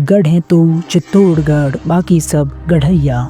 गढ़ है तो चित्तौड़गढ़, बाकी सब गढ़ैया।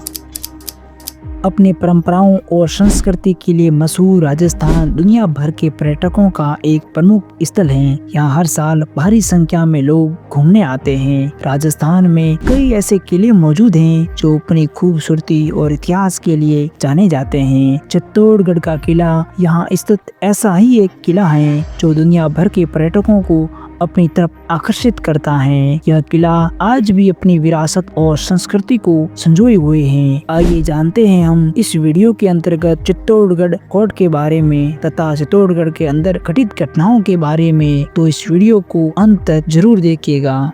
अपने परंपराओं और संस्कृति के लिए मशहूर राजस्थान दुनिया भर के पर्यटकों का एक प्रमुख स्थल है। यहाँ हर साल भारी संख्या में लोग घूमने आते हैं। राजस्थान में कई ऐसे किले मौजूद हैं जो अपनी खूबसूरती और इतिहास के लिए जाने जाते हैं। चित्तौड़गढ़ का किला यहाँ स्थित ऐसा ही एक किला है जो दुनिया भर के पर्यटकों को अपनी तरफ आकर्षित करता है। यह किला आज भी अपनी विरासत और संस्कृति को संजोए हुए है। आइए जानते हैं हम इस वीडियो के अंतर्गत चित्तौड़गढ़ कोट के बारे में तथा चित्तौड़गढ़ के अंदर घटित घटनाओं के बारे में, तो इस वीडियो को अंत तक जरूर देखिएगा।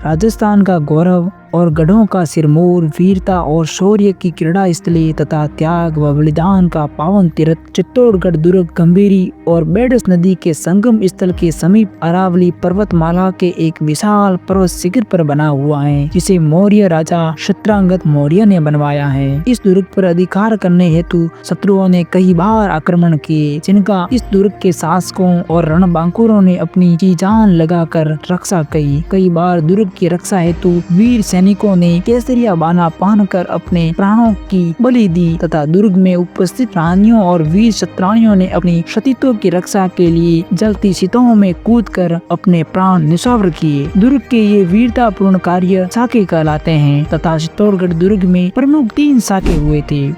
राजस्थान का गौरव और गढ़ों का सिरमौर, वीरता और शौर्य की क्रीड़ा स्थली तथा त्याग व बलिदान का पावन तीर्थ चित्तौड़गढ़ दुर्ग गंभीरी और बेडस नदी के संगम स्थल के समीप अरावली पर्वतमाला के एक विशाल पर्वत शिखर पर बना हुआ है, जिसे मौर्य राजा चित्रांगद मौर्य ने बनवाया है। इस दुर्ग पर अधिकार करने हेतु शत्रुओं ने कई बार आक्रमण किए, जिनका इस दुर्ग के शासकों और रणबांकुरों ने अपनी जी जान लगाकर रक्षा की। कई बार दुर्ग की रक्षा हेतु वीर सैनिकों ने केसरिया बाना पहनकर अपने प्राणों की बलि दी तथा दुर्ग में उपस्थित रानियों और वीर क्षत्रियों ने अपनी सतीत्व की रक्षा के लिए जलती चिताओं में कूदकर अपने प्राण न्यौछावर किए। दुर्ग के ये वीरतापूर्ण कार्य साके कहलाते हैं तथा चित्तौड़गढ़ दुर्ग में प्रमुख 3 साके हुए थे।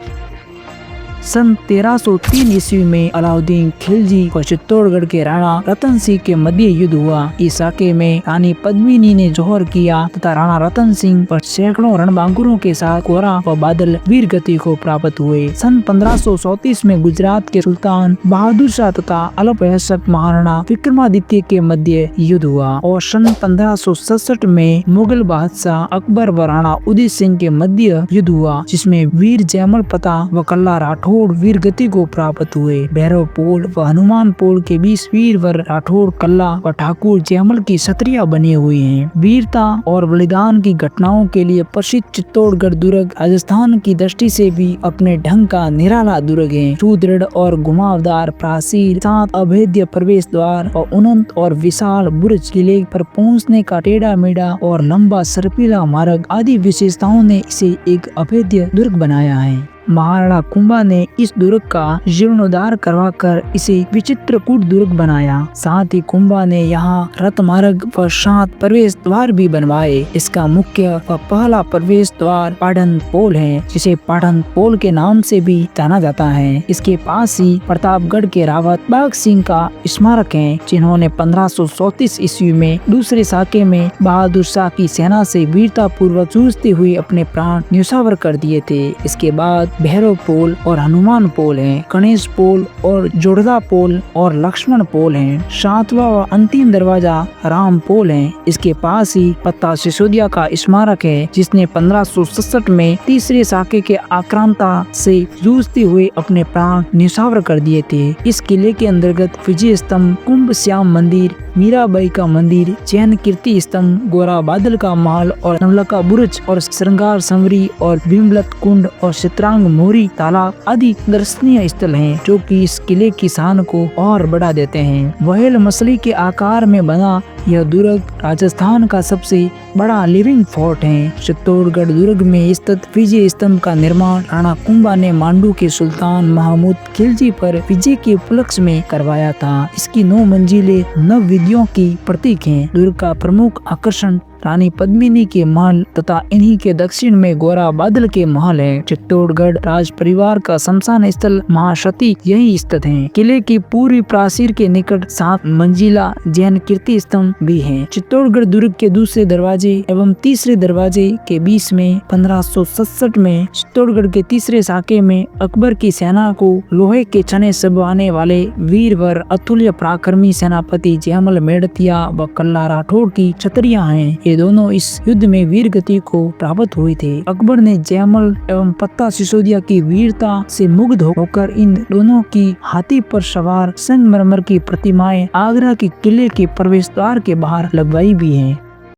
सन 1303 ईस्वी में अलाउद्दीन खिलजी और चित्तौड़गढ़ के राणा रतन सिंह के मध्य युद्ध हुआ। इस साके में रानी पद्मिनी ने जौहर किया तथा राणा रतन सिंह पर सैकड़ों रणबांकुरों के साथ कोहरा व बादल वीर गति को प्राप्त हुए। सन 1534 में गुजरात के सुल्तान बहादुर शाह तथा अल्पशासक महाराणा विक्रमादित्य के मध्य युद्ध हुआ और सन 1567 में मुगल बादशाह अकबर व राणा उदय सिंह के मध्य युद्ध हुआ, जिसमें वीर जयमल पता व कल्ला राठौड़ वीर गति को प्राप्त हुए। भैरव पोल व हनुमान पोल के बीच वीरवर राठौड़ कल्ला व ठाकुर जयमल की क्षत्रिया बने हुए हैं। वीरता और बलिदान की घटनाओं के लिए प्रसिद्ध चित्तौड़गढ़ दुर्ग राजस्थान की दृष्टि से भी अपने ढंग का निराला दुर्ग है। सुदृढ़ और घुमावदार प्राचीर, 7 अभेद्य प्रवेश द्वार और अनंत और विशाल बुर्ज, किले पर पहुंचने का टेढ़ा मेढ़ा और लंबा सर्पिला मार्ग आदि विशेषताओं ने इसे एक अभेद्य दुर्ग बनाया है। महाराणा कुंभा ने इस दुर्ग का जीर्णोद्धार करवाकर इसे विचित्र कूट दुर्ग बनाया। साथ ही कुंभा ने यहाँ रथ मार्ग व 7 प्रवेश द्वार भी बनवाए। इसका मुख्य व पहला प्रवेश द्वार पाटन पोल है, जिसे पाटन पोल के नाम से भी जाना जाता है। इसके पास ही प्रतापगढ़ के रावत बाघ सिंह का स्मारक है, जिन्होंने 1534 ईस्वी में दूसरे साके में बहादुर शाह की सेना से वीरता पूर्वक जूझते हुए अपने प्राण न्यौछावर कर दिए थे। इसके बाद भैरव पोल और हनुमान पोल हैं, गणेश पोल और जोड़दा पोल और लक्ष्मण पोल हैं। 7वां व अंतिम दरवाजा राम पोल है। इसके पास ही पत्ता सिसोदिया का स्मारक है, जिसने 1567 में तीसरे साके के आक्रांता से जूझते हुए अपने प्राण न्यौछावर कर दिए थे। इस किले के अंतर्गत विजय स्तंभ, कुंभ श्याम मंदिर, मीराबाई का मंदिर, जैन कीर्ति स्तंभ, गोरा बादल का महल और नवलखा बुर्ज और श्रृंगार संवरी और भीमलत कुंड और चित्रांग मोरी तालाब आदि दर्शनीय स्थल हैं, जो कि इस किले की शान को और बढ़ा देते हैं। व्हेल मछली के आकार में बना यह दुर्ग राजस्थान का सबसे बड़ा लिविंग फोर्ट है। चित्तौड़गढ़ दुर्ग में स्थित विजय स्तंभ का निर्माण राणा कुंभा ने मांडू के सुल्तान महमूद खिलजी पर विजय के उपलक्ष्य में करवाया था। इसकी 9 मंजिलें नव विधियों की प्रतीक हैं। दुर्ग का प्रमुख आकर्षण रानी पद्मिनी के महल तथा इन्हीं के दक्षिण में गोरा बादल के महल है। चित्तौड़गढ़ राज परिवार का शमशान स्थल महासती यही स्थित है। किले की पूर्वी प्राचीर के निकट 7 मंजिला जैन कीर्ति स्तंभ भी है। चित्तौड़गढ़ दुर्ग के दूसरे दरवाजे एवं तीसरे दरवाजे के बीच में 1567 में चित्तौड़गढ़ के तीसरे साके में अकबर की सेना को लोहे के छने सबवाने वाले वीरवर अतुल्य पराक्रमी सेनापति जयमल मेड़तिया व कल्ला राठौड़ की क्षत्रिया हैं। ये दोनों इस युद्ध में वीर गति को प्राप्त हुए थे। अकबर ने जयमल एवं पत्ता सिसोदिया की वीरता से मुग्ध होकर इन दोनों की हाथी पर सवार संगमरमर की प्रतिमाएं आगरा के किले के प्रवेश द्वार के बाहर लगवाई भी हैं।